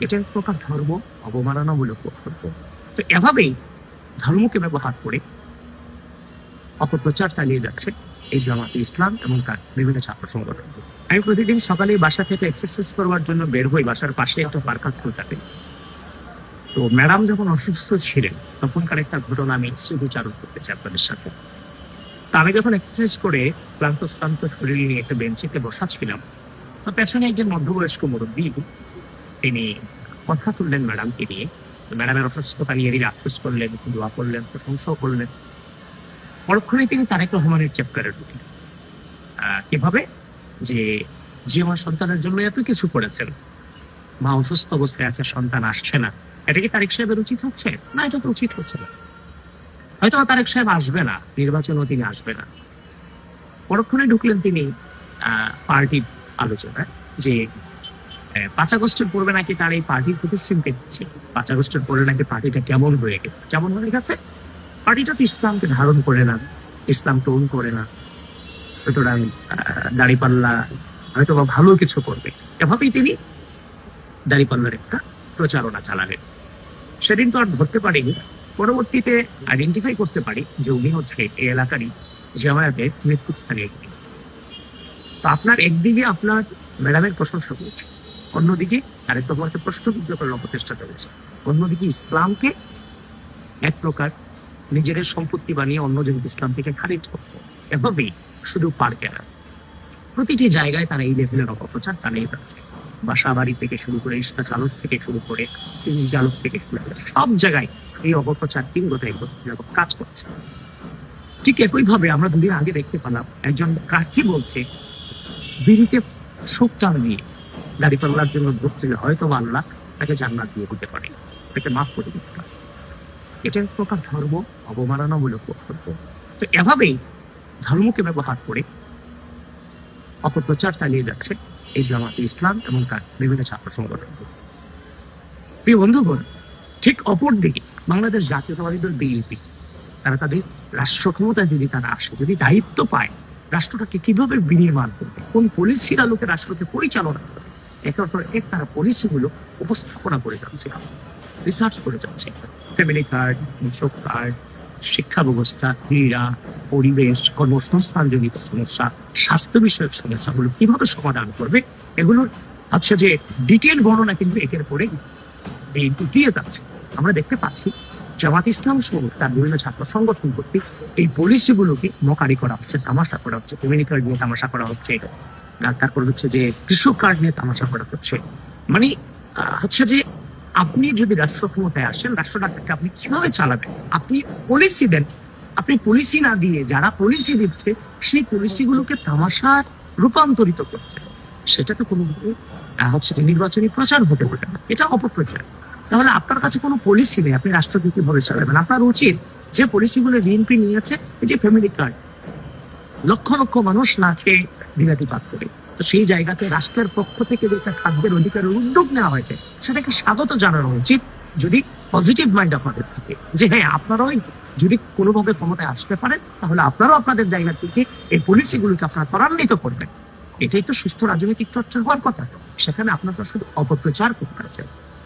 এটা এক প্রকার ধর্ম অবমাননামূলক বক্তব্য। তো এভাবেই ধর্মকে ব্যবহার করে অপপ্রচার চালিয়ে যাচ্ছে এই জামাতে ইসলাম এবং তার বিভিন্ন ছাত্র সংগঠন। আমি প্রতিদিন সকালে বাসা থেকে এক্সারসাইজ করবার জন্য বের হই, বাসার পাশে একটা পার্ক আছে ওটাতে। তো ম্যাডাম যখন অসুস্থ ছিলেন তখনকার একটা ঘটনা আমি স্মৃতিচারণ করতে চাই আপনাদের সাথে। তা আমি যখন এক্সারসাইজ করে ক্লান্ত শ্রান্ত শরীর নিয়ে একটা বেঞ্চিতে বসা ছিলাম, তো পেছনে একজন মধ্যবয়স্ক মুরব্বী তিনি কথা তুললেন ম্যাডামকে নিয়ে। ম্যাডামের অসুস্থতা নিয়ে তিনি আফসোস করলেন, দোয়া করলেন, প্রশংসাও করলেন। পরক্ষণে তিনি তারেক রহমানের চ্যাপ্টারে ঢুকলেন। কিভাবে যে আমার সন্তানের জন্য এত কিছু করেছেন, মা অসুস্থ অবস্থায় আছে, সন্তান আসছে না, এটা কি তারেক সাহেবের উচিত হচ্ছে না? এটা তো উচিত হচ্ছে না। হয়তো তারেক সাহেব আসবে না, নির্বাচনও তিনি আসবে না। পরক্ষণে ঢুকলেন তিনি পার্টির আলোচনায় যে 5 আগস্টের পূর্বে নাকি তার এই পার্টির প্রতিশ্রুতি দিচ্ছে। 5 আগস্টের পরে নাকি পার্টিটা কেমন হয়ে গেছে। কেমন হয়ে গেছে? পার্টিটা তো ইসলামকে ধারণ করে না, ইসলাম টোন করে না, সুতরাং দাঁড়িপাল্লা হয়তো বা ভালো কিছু করবে। এভাবেই তিনি দাঁড়িপাল্লার একটা প্রচারণা চালালেন। সেদিন তো আর ধরতে পারিনি, পরবর্তীতে আইডেন্টিফাই করতে পারি যে উনি হচ্ছে এই এলাকারই জামায়াতের নেতৃস্থানীয়। তো আপনার একদিকে আপনার ম্যাডামের প্রশংসা করছে, অন্যদিকে তারেক রহমানকে প্রশ্নবিদ্ধ করার অপচেষ্টা চলেছে, অন্যদিকে ইসলামকে এক প্রকার নিজেদের সম্পত্তি বানিয়ে অন্যজন ইসলাম থেকে খারিজ করছে। এভাবেই শুধু পার্কে না, প্রতিটি জায়গায় তারা এই লেভেলের অপপ্রচার চালিয়ে যাচ্ছে। বাসা বাড়ি থেকে শুরু করে রিক্সা চালক থেকে শুরু করে সিএনজি চালক থেকে শুরু করে সব জায়গায় এই অপপ্রচার তীব্রতায় কাজ করছে। ঠিক একইভাবে আমরা দুদিন আগে দেখতে পেলাম একজন প্রার্থী বলছে বিড়িতে শোক টান দিয়ে দাঁড়িপাল্লার জন্য ধরতে হয়তো আল্লাহ তাকে জান্নাত দিয়ে দিতে পারে, তাকে মাফ করে দিতে পারে। এটা এক প্রকার ধর্ম অবমাননামূলক বক্তব্য। তো এভাবেই ধর্মকে ব্যবহার করে অপপ্রচার চালিয়ে যাচ্ছে এই জামাতে ইসলাম এবং তার বিভিন্ন ছাত্র সংগঠন। প্রিয় বন্ধুগণ, ঠিক অপর দিকে বাংলাদেশ জাতীয়তাবাদী দল বিএনপি, তারা তাদের রাষ্ট্র ক্ষমতায় যদি তারা আসে, যদি দায়িত্ব পায়, রাষ্ট্রটাকে কিভাবে বিনির্মাণ করবে, কোন পলিসির আলোকে রাষ্ট্রকে পরিচালনা করবে, একের পর এক তারা পলিসিগুলো উপস্থাপনা করে যাচ্ছে, রিসার্চ করে যাচ্ছে। ফ্যামিলি কার্ড, কৃষক কার্ড, শিক্ষা ব্যবস্থা, ক্রীড়া, পরিবেশ, কর্মসংস্থান জনিত সমস্যা, স্বাস্থ্য বিষয়ক সমস্যাগুলো কিভাবে সমাধান করবে, এগুলোর হচ্ছে যে ডিটেল বর্ণনা কিন্তু একের পরে দিয়ে যাচ্ছে। আমরা দেখতে পাচ্ছি জামাত ইসলাম সহ তার বিভিন্ন ছাত্র সংগঠন কর্তৃক এই পলিসিগুলোকে মকারি করা হচ্ছে, তামাশা করা হচ্ছে। ফ্যামিলি কার্ড নিয়ে তামাশা করা হচ্ছে, তারপর হচ্ছে যে কৃষক কার্ড নিয়ে তামাশা করা হচ্ছে। মানে হচ্ছে যে আপনি যদি রাষ্ট্র ক্ষমতায় আসেন, রাষ্ট্রটাকে আপনি কিভাবে চালাবেন, আপনি পলিসি দেন। আপনি পলিসি না দিয়ে যারা পলিসি দিচ্ছে সেই পলিসিগুলোকে তামাশার রূপান্তরিত করছে, সেটা তো কোনোভাবে হচ্ছে যে নির্বাচনী প্রচার হতে পারে না, এটা অপপ্রচার। তাহলে আপনার কাছে কোনো পলিসি নেই, আপনি রাষ্ট্রকে কিভাবে চালাবেন? আপনার উচিত যে পলিসিগুলো বিএনপি নিয়েছে, এই যে ফ্যামিলি কার্ড, লক্ষ লক্ষ মানুষ না খেয়ে দিনাতিপাত করে, তো সেই জায়গাতে রাষ্ট্রের পক্ষ থেকে যে একটা খাদ্যের অধিকারের উদ্যোগ নেওয়া হয়েছে সেটাকে স্বাগত জানানো উচিত, যদি পজিটিভ মাইন্ড আপনাদের থাকে যে হ্যাঁ আপনারাও যদি কোনোভাবে ক্ষমতায় আসতে পারেন তাহলে আপনারাও আপনাদের জায়গা থেকে এই পলিসিগুলোকে আপনারা ত্বরান্বিত করবেন। এটাই তো সুস্থ রাজনৈতিক চর্চা হওয়ার কথা। সেখানে আপনারা শুধু অপপ্রচার করতে পারছেন।